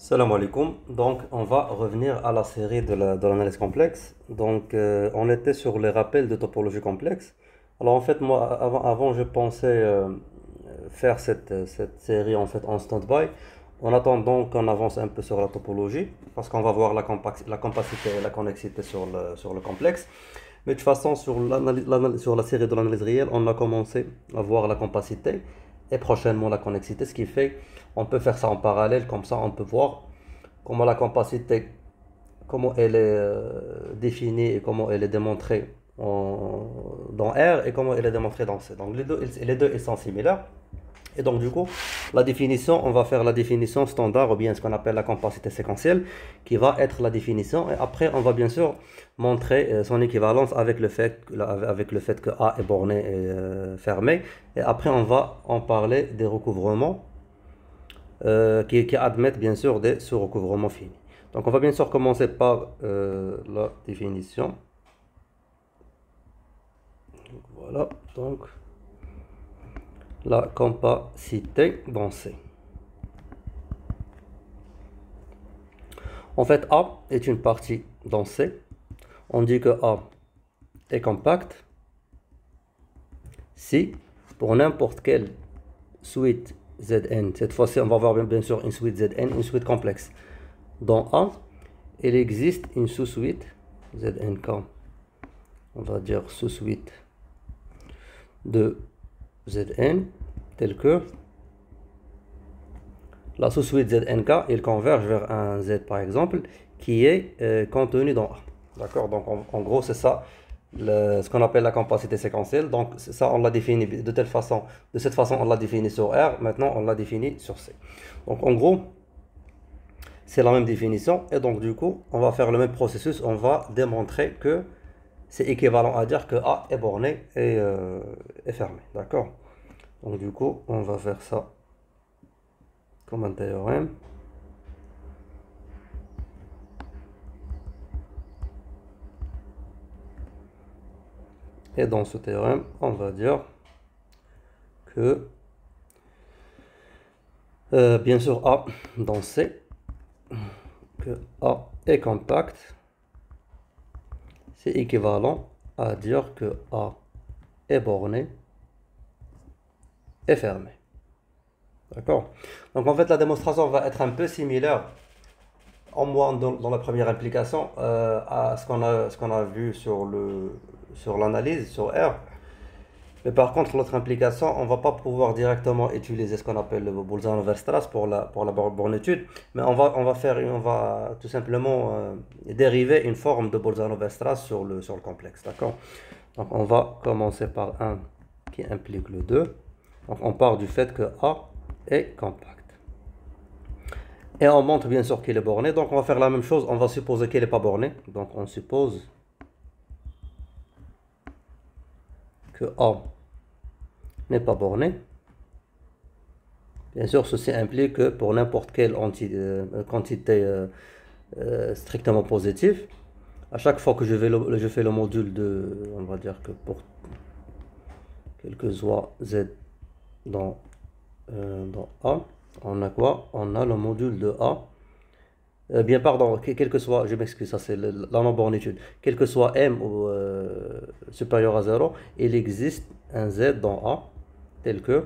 Salam alaikum. Donc, on va revenir à la série de l'analyse complexe. Donc, on était sur les rappels de topologie complexe. Alors, en fait, moi, avant je pensais faire cette série en fait en stand-by, en attendant qu'on avance un peu sur la topologie, parce qu'on va voir la compacité et la connexité sur le complexe. Mais de toute façon, sur la série de l'analyse réelle, on a commencé à voir la compacité et prochainement la connexité, ce qui fait on peut faire ça en parallèle, comme ça on peut voir comment la compacité, comment elle est définie et comment elle est démontrée dans R et comment elle est démontrée dans C. Donc les deux ils sont similaires. Et donc du coup, la définition, on va faire la définition standard ou bien ce qu'on appelle la compacité séquentielle qui va être la définition. Et après, on va bien sûr montrer son équivalence avec le fait que A est borné et fermé. Et après, on va en parler des recouvrements qui admettent bien sûr des sous-recouvrements finis. Donc on va bien sûr commencer par la définition. Voilà, donc la compacité dans C. En fait, A est une partie dans C. On dit que A est compact si pour n'importe quelle suite Zn, cette fois-ci on va voir bien sûr une suite Zn, une suite complexe. Dans A, il existe une sous-suite Znk, on va dire sous-suite de Zn, telle que la sous-suite Znk, il converge vers un Z par exemple, qui est contenu dans A. D'accord. Donc en gros, c'est ça ce qu'on appelle la compacité séquentielle. Donc ça, on l'a défini de cette façon, on l'a défini sur R. Maintenant, on l'a défini sur C. Donc en gros, c'est la même définition. Et donc du coup, on va faire le même processus. On va démontrer que c'est équivalent à dire que A est borné et est fermé. D'accord. Donc du coup, on va faire ça comme un théorème. Et dans ce théorème, on va dire que, bien sûr, A dans C, que A est compact, c'est équivalent à dire que A est borné et fermé. D'accord. Donc en fait, la démonstration va être un peu similaire, au moins dans la première implication, à ce qu'on a vu sur l'analyse, sur R. Mais par contre, l'autre implication, on ne va pas pouvoir directement utiliser ce qu'on appelle le Bolzano-Weierstrass pour la bornitude, mais on va tout simplement dériver une forme de Bolzano-Weierstrass sur le complexe. D'accord. Donc on va commencer par un qui implique le 2. Donc on part du fait que A est compact. Et on montre bien sûr qu'il est borné. Donc on va faire la même chose. On va supposer qu'il n'est pas borné. Donc on suppose que A n'est pas borné. Bien sûr, ceci implique que pour n'importe quelle quantité strictement positive, à chaque fois que je fais le module de, on va dire que pour quel que soit Z dans A, on a quoi? On a le module de A. Bien, pardon, quel que soit, je m'excuse, ça c'est la non-bornitude. Quel que soit M ou supérieur à 0, il existe un Z dans A, tel que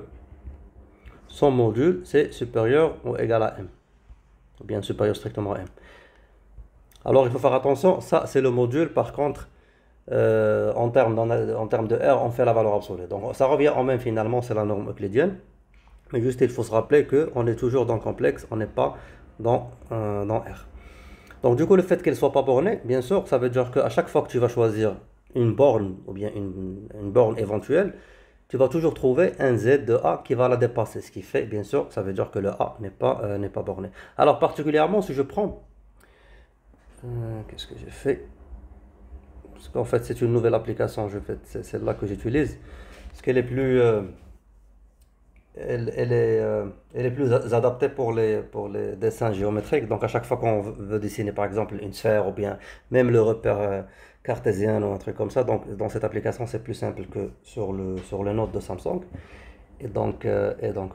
son module c'est supérieur ou égal à M, ou bien supérieur strictement à M. Alors il faut faire attention, ça c'est le module, par contre, en termes de R, on fait la valeur absolue. Donc ça revient en même finalement, c'est la norme euclidienne. Mais juste il faut se rappeler qu'on est toujours dans le complexe, on n'est pas dans R. Donc du coup, le fait qu'elle ne soit pas bornée, bien sûr, ça veut dire qu'à chaque fois que tu vas choisir une borne ou bien une borne éventuelle, tu vas toujours trouver un Z de A qui va la dépasser. Ce qui fait, bien sûr, ça veut dire que le A n'est pas borné. Alors particulièrement si je prends... qu'est-ce que j'ai fait? Parce qu'en fait c'est une nouvelle application, c'est celle-là que j'utilise. Parce qu'elle est plus... elle est plus adaptée pour les dessins géométriques. Donc, à chaque fois qu'on veut dessiner, par exemple, une sphère ou bien même le repère cartésien ou un truc comme ça, donc dans cette application, c'est plus simple que sur le Note de Samsung. Et donc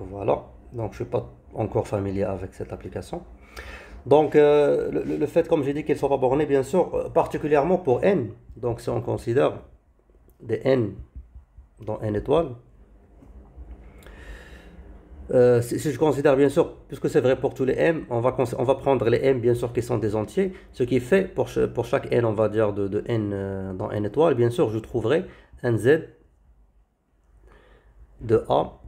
voilà. Donc, je ne suis pas encore familier avec cette application. Donc, le fait, comme j'ai dit, qu'il ne soit pas borné, bien sûr, particulièrement pour n, donc si on considère des n dans n étoiles, si je considère bien sûr, puisque c'est vrai pour tous les m, on va prendre les m bien sûr qui sont des entiers, ce qui fait pour chaque n, on va dire de n dans n étoiles, bien sûr, je trouverai un z de a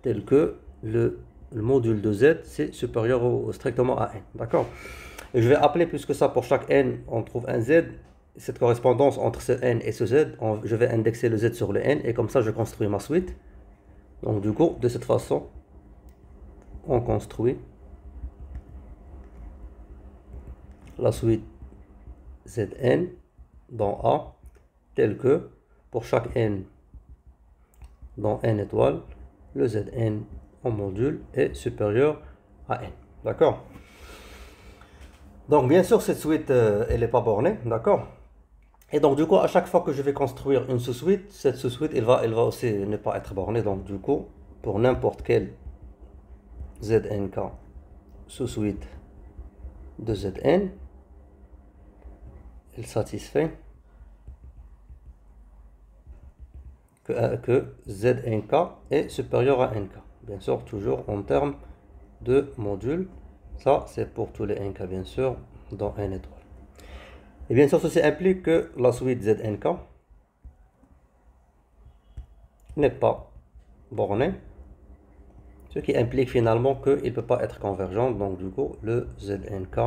tel que le module de z, c'est supérieur strictement à n, d'accord? Et je vais appeler, puisque ça, pour chaque n, on trouve un z, cette correspondance entre ce n et ce z, je vais indexer le z sur le n, et comme ça, je construis ma suite. Donc, du coup, de cette façon, on construit la suite Zn dans A, telle que, pour chaque n dans n étoiles, le Zn en module est supérieur à n. D'accord? Donc, bien sûr, cette suite, elle n'est pas bornée. D'accord? Et donc, du coup, à chaque fois que je vais construire une sous-suite, cette sous-suite, elle va aussi ne pas être bornée. Donc, du coup, pour n'importe quel Znk sous-suite de Zn, elle satisfait que Znk est supérieur à Nk. Bien sûr, toujours en termes de module. Ça, c'est pour tous les Nk, bien sûr, dans n étoile. Et bien sûr, ceci implique que la suite Znk n'est pas bornée, ce qui implique finalement qu'il ne peut pas être convergent. Donc, du coup, le Znk,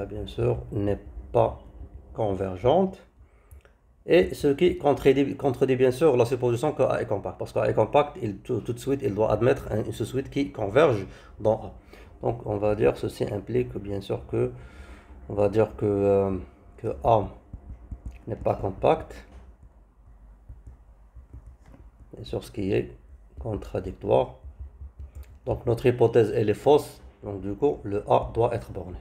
bien sûr, n'est pas convergente. Et ce qui contredit bien sûr la supposition que A est compact. Parce qu'A est compact, tout de suite, il doit admettre une sous-suite qui converge dans A. Donc, on va dire ceci implique bien sûr que, on va dire que A n'est pas compact. Bien sûr, ce qui est contradictoire. Donc, notre hypothèse, elle est fausse. Donc, du coup, le A doit être borné.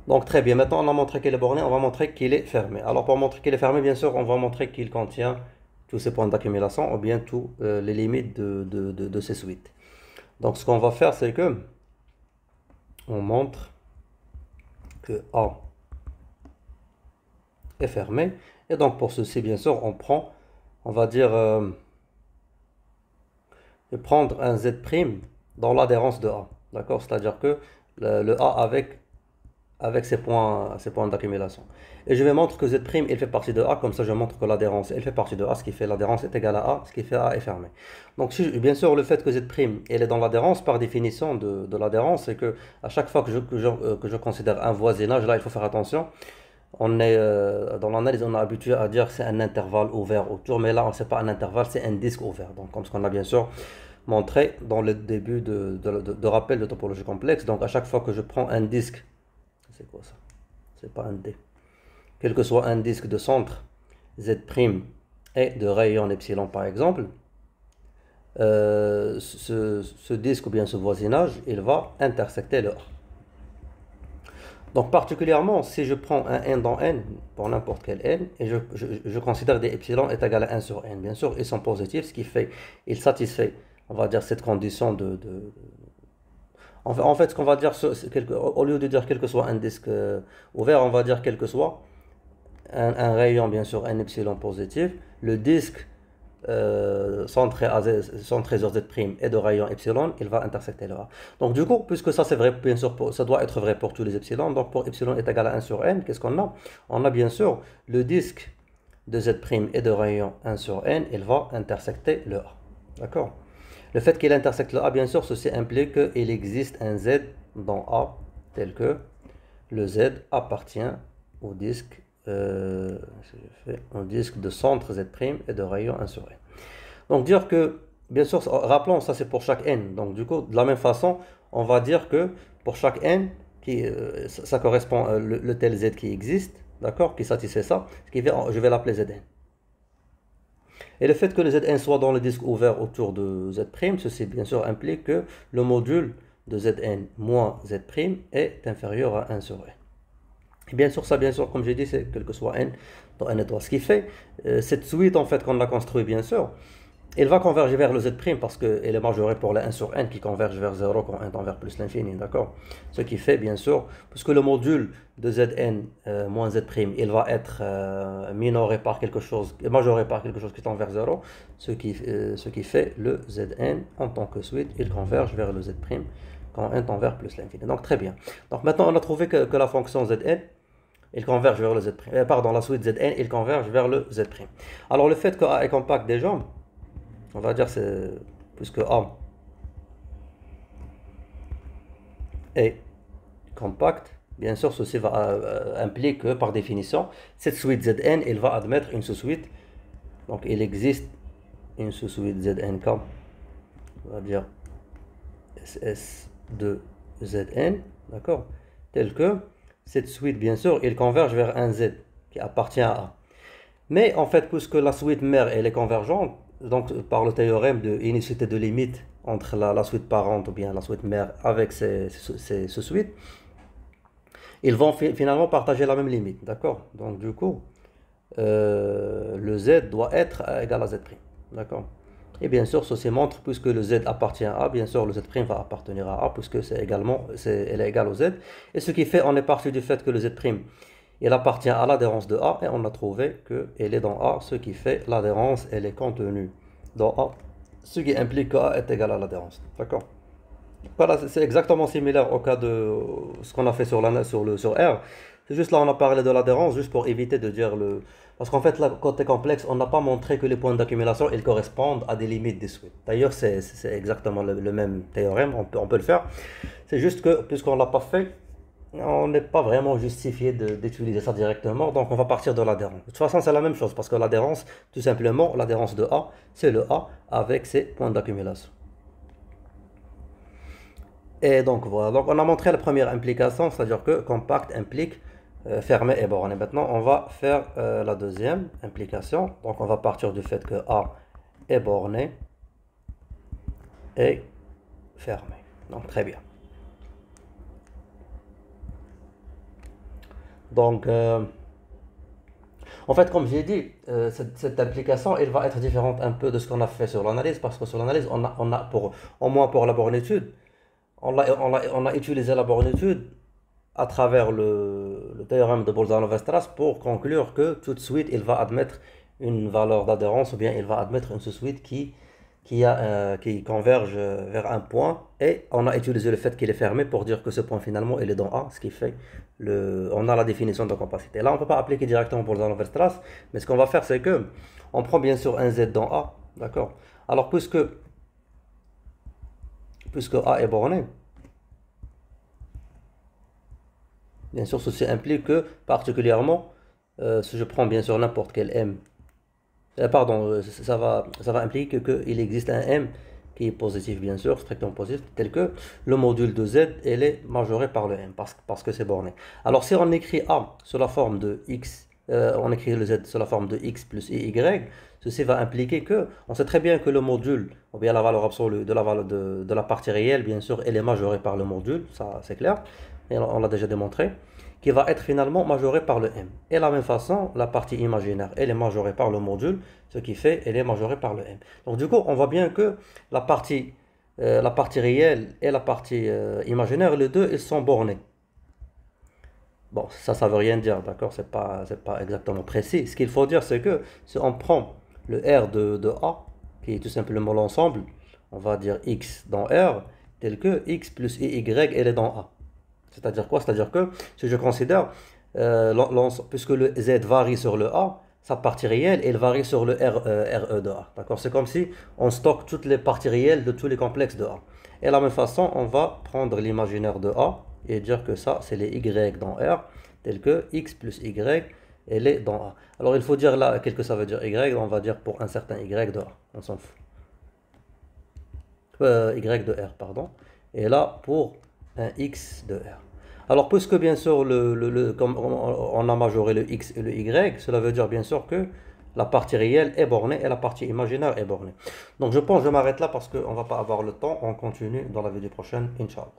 Donc très bien, maintenant on a montré qu'il est borné, on va montrer qu'il est fermé. Alors pour montrer qu'il est fermé, bien sûr, on va montrer qu'il contient tous ces points d'accumulation ou bien tous les limites de ces suites. Donc ce qu'on va faire, c'est que on montre que A est fermé. Et donc pour ceci, bien sûr, on va dire, prendre un Z' dans l'adhérence de A. D'accord? C'est-à-dire que le A avec ses points d'accumulation. Et je vais montrer que Z' il fait partie de A, comme ça je montre que l'adhérence, elle fait partie de A, ce qui fait l'adhérence est égale à A, ce qui fait A est fermé. Donc bien sûr, le fait que Z' elle est dans l'adhérence, par définition de l'adhérence, c'est que à chaque fois que je considère un voisinage, là il faut faire attention, on est, dans l'analyse, on est habitué à dire que c'est un intervalle ouvert autour, mais là, ce n'est pas un intervalle, c'est un disque ouvert. Donc, comme ce qu'on a bien sûr montré dans le début de rappel de topologie complexe. Donc, à chaque fois que je prends un disque, c'est quoi ça? C'est pas un D. Quel que soit un disque de centre Z' et de rayon epsilon par exemple, ce disque ou bien ce voisinage, il va intersecter le A. Donc particulièrement, si je prends un n dans n, pour n'importe quel n, et je considère des epsilon est égal à 1 sur n, bien sûr, ils sont positifs, ce qui fait, il satisfait, on va dire, cette condition En fait, ce qu'on va dire, au lieu de dire quel que soit un disque ouvert, on va dire quel que soit un rayon, bien sûr, un epsilon positif, le disque centré sur Z' et de rayon epsilon, il va intersecter le A. Donc du coup, puisque ça c'est vrai, bien sûr, ça doit être vrai pour tous les epsilons, donc pour epsilon est égal à 1 sur n, qu'est-ce qu'on a? On a bien sûr le disque de Z' et de rayon 1 sur n, il va intersecter le A. D'accord? Le fait qu'il intersecte le A, bien sûr, ceci implique qu'il existe un Z dans A, tel que le Z appartient au disque, de centre Z' et de rayon 1 sur n. Donc dire que, bien sûr, rappelons, ça c'est pour chaque n. Donc du coup, de la même façon, on va dire que pour chaque n, ça correspond le tel Z qui existe, d'accord, qui satisfait ça, ce qui fait, je vais l'appeler Zn. Et le fait que le Zn soit dans le disque ouvert autour de Z', ceci bien sûr implique que le module de Zn moins Z' est inférieur à 1 sur n. Et bien sûr, ça, bien sûr, comme j'ai dit, c'est quel que soit n dans n étoile. Ce qui fait, cette suite en fait qu'on a construit, bien sûr, Il va converger vers le z' parce qu'il est majoré pour la 1 sur n qui converge vers 0 quand n tend vers plus l'infini, d'accord? Ce qui fait, bien sûr, puisque le module de zn moins z', il va être minoré par quelque chose, majoré par quelque chose qui tend vers 0, ce qui fait le zn en tant que suite, il converge vers le z' quand n tend vers plus l'infini. Donc très bien. Donc maintenant, on a trouvé que la fonction zn, il converge vers le z'. Pardon, la suite zn, il converge vers le z'. Alors le fait que A est compact déjà, on va dire c'est puisque A est compact, bien sûr ceci va implique que par définition cette suite Zn elle va admettre une sous-suite. Donc il existe une sous-suite Znk, on va dire Ss de Zn, d'accord, tel que cette suite bien sûr il converge vers un Z qui appartient à A. Mais en fait, puisque la suite mère elle est convergente, donc par le théorème de unicité de limite entre la suite parente ou bien la suite mère avec ces suites, ils vont finalement partager la même limite, d'accord? Donc du coup, le z doit être égal à z', d'accord? Et bien sûr, ceci montre, puisque le z appartient à A, bien sûr le z' va appartenir à A, puisque elle est égale au z. Et ce qui fait, on est parti du fait que le z' il appartient à l'adhérence de A et on a trouvé qu'elle est dans A, ce qui fait l'adhérence, elle est contenue dans A, ce qui implique que A est égal à l'adhérence. D'accord? Voilà, c'est exactement similaire au cas de ce qu'on a fait sur R. C'est juste là, on a parlé de l'adhérence, juste pour éviter de dire le. Parce qu'en fait, là, côté complexe, on n'a pas montré que les points d'accumulation, ils correspondent à des limites des suites. D'ailleurs, c'est exactement le même théorème, on peut le faire. C'est juste que, puisqu'on ne l'a pas fait, on n'est pas vraiment justifié d'utiliser ça directement, donc on va partir de l'adhérence. De toute façon, c'est la même chose, parce que l'adhérence, tout simplement, l'adhérence de A, c'est le A avec ses points d'accumulation. Et donc voilà, donc on a montré la première implication, c'est-à-dire que compact implique fermé et borné. Maintenant, on va faire la deuxième implication. Donc on va partir du fait que A est borné et fermé. Donc très bien. Donc, en fait, comme j'ai dit, cette application, elle va être différente un peu de ce qu'on a fait sur l'analyse, parce que sur l'analyse, au moins pour la bornitude, on a utilisé la bornitude à travers le théorème de Bolzano-Weierstrass pour conclure que tout de suite, il va admettre une valeur d'adhérence, ou bien il va admettre une sous-suite qui converge vers un point, et on a utilisé le fait qu'il est fermé pour dire que ce point finalement il est dans A, ce qui fait on a la définition de compacité. Là on ne peut pas appliquer directement pour Bolzano-Weierstrass, mais ce qu'on va faire c'est que on prend bien sûr un Z dans A, d'accord? Alors puisque A est borné, bien sûr ceci implique que particulièrement si je prends bien sûr n'importe quel M, ça va impliquer qu'il existe un M qui est positif, bien sûr, strictement positif, tel que le module de Z, elle est majoré par le M, parce que c'est borné. Alors, si on écrit A sous la forme de X, on écrit le Z sous la forme de X plus Y, ceci va impliquer que, on sait très bien que le module, ou bien la valeur absolue de la partie réelle, bien sûr, elle est majorée par le module, ça c'est clair, et on l'a déjà démontré, qui va être finalement majoré par le M. Et de la même façon, la partie imaginaire, elle est majorée par le module, ce qui fait elle est majorée par le M. Donc du coup, on voit bien que la partie réelle et la partie imaginaire, les deux, ils sont bornés. Bon, ça veut rien dire, d'accord? C'est pas exactement précis. Ce qu'il faut dire, c'est que si on prend le R de A, qui est tout simplement l'ensemble, on va dire X dans R, tel que X plus Y, elle est dans A. C'est-à-dire quoi? C'est-à-dire que si je considère, puisque le Z varie sur le A, sa partie réelle, elle varie sur le RE de A. D'accord? C'est comme si on stocke toutes les parties réelles de tous les complexes de A. Et de la même façon, on va prendre l'imaginaire de A et dire que ça, c'est les Y dans R, tel que X plus Y, elle est dans A. Alors il faut dire là, qu'est-ce que ça veut dire Y? On va dire pour un certain Y de A. On s'en fout. Y de R, pardon. Et là, pour un X de R. Alors, puisque bien sûr, comme on a majoré le X et le Y, cela veut dire bien sûr que la partie réelle est bornée et la partie imaginaire est bornée. Donc, je pense que je m'arrête là parce qu'on ne va pas avoir le temps. On continue dans la vidéo prochaine, Inch'Allah.